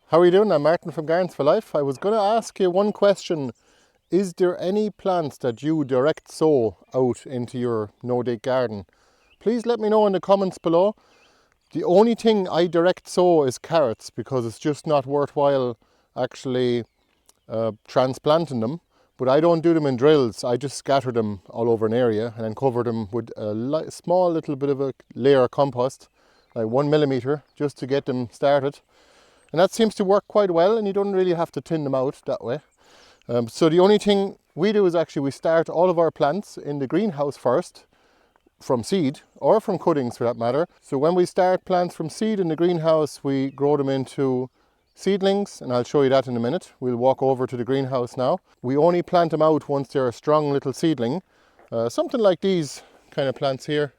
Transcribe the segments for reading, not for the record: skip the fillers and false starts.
How are you doing? I'm Martin from Gardens for Life. I was going to ask you one question. Is there any plants that you direct sow out into your no-dig garden? Please let me know in the comments below. The only thing I direct sow is carrots because it's just not worthwhile actually transplanting them. But I don't do them in drills. I just scatter them all over an area and then cover them with a small little bit of a layer of compost, like 1 millimeter, just to get them started. And that seems to work quite well, and you don't really have to tin them out that way. So the only thing we do is actually we start all of our plants in the greenhouse first, from seed, or from cuttings for that matter. So when we start plants from seed in the greenhouse, we grow them into seedlings, and I'll show you that in a minute. We'll walk over to the greenhouse now. We only plant them out once they're a strong little seedling. Something like these kind of plants here.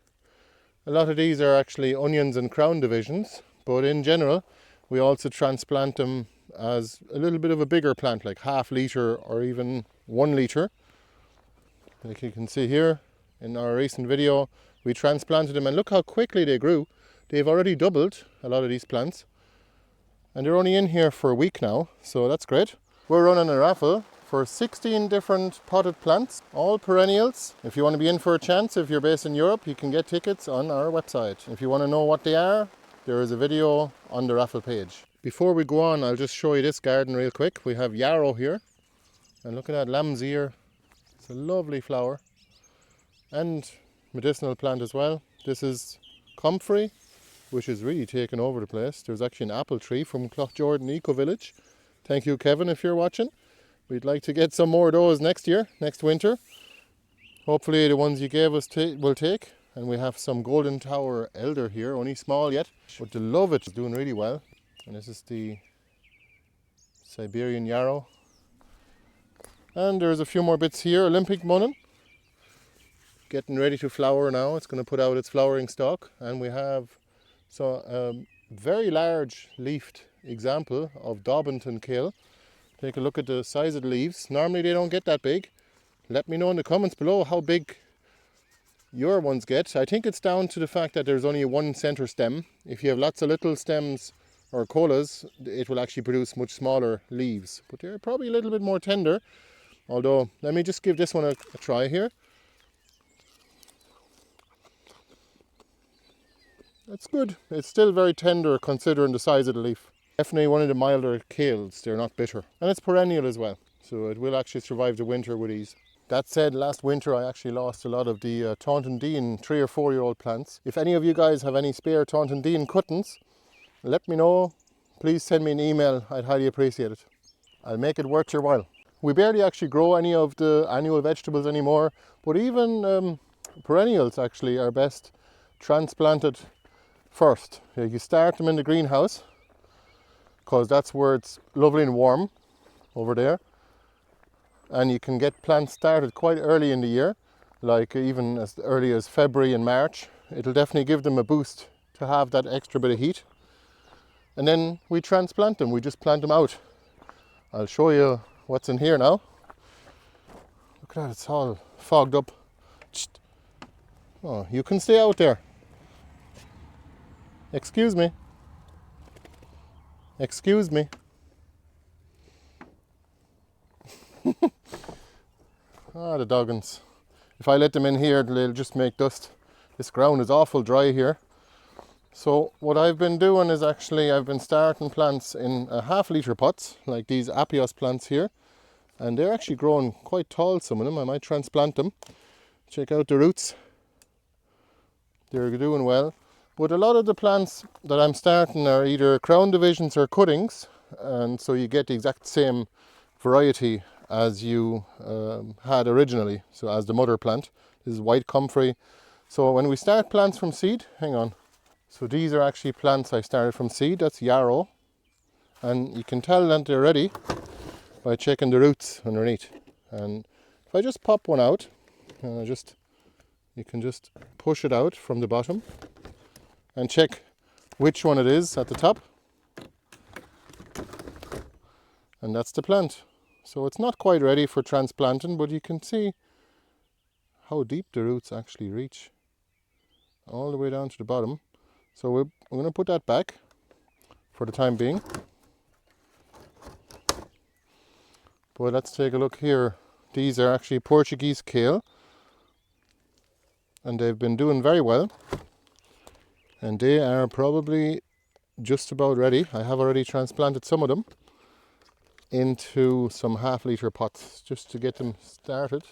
A lot of these are actually onions and crown divisions, but in general, we also transplant them as a little bit of a bigger plant, like ½ litre or even 1 litre. Like you can see here in our recent video, we transplanted them and look how quickly they grew. They've already doubled, a lot of these plants. And they're only in here for a week now, so that's great. We're running a raffle for 16 different potted plants, all perennials. If you want to be in for a chance, if you're based in Europe, you can get tickets on our website. If you want to know what they are, there is a video on the raffle page. Before we go on, I'll just show you this garden real quick. We have yarrow here, and look at that lamb's ear. It's a lovely flower, and medicinal plant as well. This is comfrey, which is really taken over the place. There's actually an apple tree from Cloughjordan Eco Village. Thank you, Kevin, if you're watching. We'd like to get some more of those next winter. Hopefully the ones you gave us will take. And we have some Golden Tower Elder here, only small yet, but the love it is doing really well. And this is the Siberian yarrow. And there's a few more bits here. Olympic mullein, getting ready to flower now. It's going to put out its flowering stalk. And we have very large leafed example of Daubenton kale. Take a look at the size of the leaves. Normally they don't get that big. Let me know in the comments below how big your ones get. I think it's down to the fact that there's only one center stem. If you have lots of little stems or colas, it will actually produce much smaller leaves, but they're probably a little bit more tender. Although, let me just give this one a try here. That's good. It's still very tender considering the size of the leaf. Definitely one of the milder kales. They're not bitter, and it's perennial as well, so it will actually survive the winter with ease. That said, last winter I actually lost a lot of the Taunton Dean 3 or 4 year old plants. If any of you guys have any spare Taunton Dean cuttings, let me know. Please send me an email. I'd highly appreciate it. I'll make it worth your while. We barely actually grow any of the annual vegetables anymore, but even perennials actually are best transplanted first. You start them in the greenhouse because that's where it's lovely and warm over there. And you can get plants started quite early in the year, like even as early as February and March. It'll definitely give them a boost to have that extra bit of heat. And then we transplant them, we just plant them out. I'll show you what's in here now. Look at that, it's all fogged up. Oh, you can stay out there. Excuse me. Excuse me. The doggins. If I let them in here, they'll just make dust. This ground is awful dry here. So what I've been doing is actually I've been starting plants in ½ litre pots, like these Apios plants here. And they're actually growing quite tall, some of them. I might transplant them. Check out the roots. They're doing well. But a lot of the plants that I'm starting are either crown divisions or cuttings. And so you get the exact same variety as you had originally, so as the mother plant. This is white comfrey. So when we start plants from seed, hang on. So these are actually plants I started from seed. That's yarrow. And you can tell that they're ready by checking the roots underneath. And if I just pop one out, you can just push it out from the bottom and check which one it is at the top. And that's the plant. So it's not quite ready for transplanting, but you can see how deep the roots actually reach, all the way down to the bottom. So we're going to put that back for the time being. But let's take a look here. These are actually Portuguese kale, and they've been doing very well, and they are probably just about ready. I have already transplanted some of them into some half-litre pots just to get them started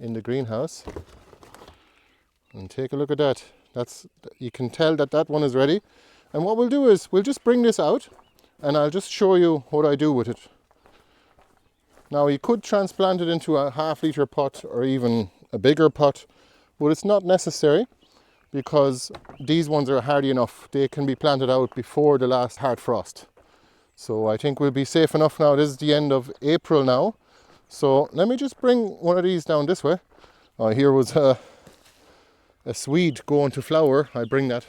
in the greenhouse. And take a look at that. You can tell that that one is ready. And what we'll do is we'll just bring this out and I'll just show you what I do with it. Now you could transplant it into a half-litre pot or even a bigger pot, but it's not necessary because these ones are hardy enough. They can be planted out before the last hard frost. So I think we'll be safe enough now. This is the end of April now. So let me just bring one of these down this way. Here was a swede going to flower. I bring that,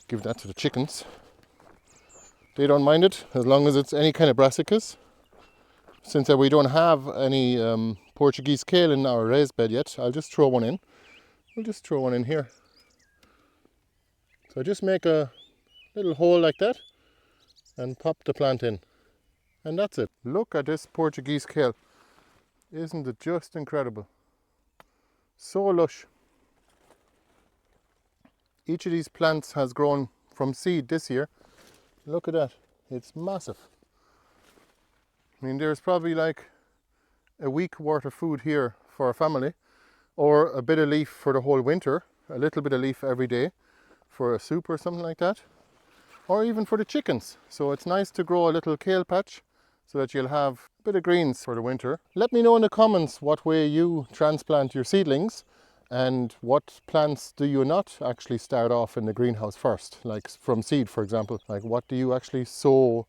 give that to the chickens. They don't mind it as long as it's any kind of brassicas. Since we don't have any Portuguese kale in our raised bed yet, I'll just throw one in. We'll just throw one in here. So just make a little hole like that and pop the plant in. And that's it. Look at this Portuguese kale. Isn't it just incredible? So lush. Each of these plants has grown from seed this year. Look at that. It's massive. I mean, there's probably like a week worth of food here for a family, or a bit of leaf for the whole winter, a little bit of leaf every day for a soup or something like that, or even for the chickens. So it's nice to grow a little kale patch so that you'll have a bit of greens for the winter. Let me know in the comments what way you transplant your seedlings and what plants do you not actually start off in the greenhouse first, like from seed, for example. Like what do you actually sow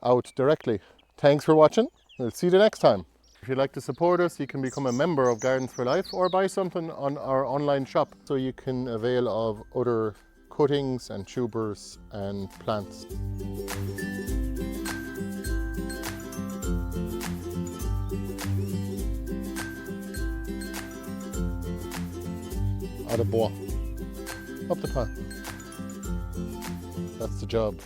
out directly? Thanks for watching. We'll see you the next time. If you'd like to support us, you can become a member of Gardens for Life or buy something on our online shop so you can avail of other cuttings and tubers and plants. Out of bois. Up the pan. That's the job.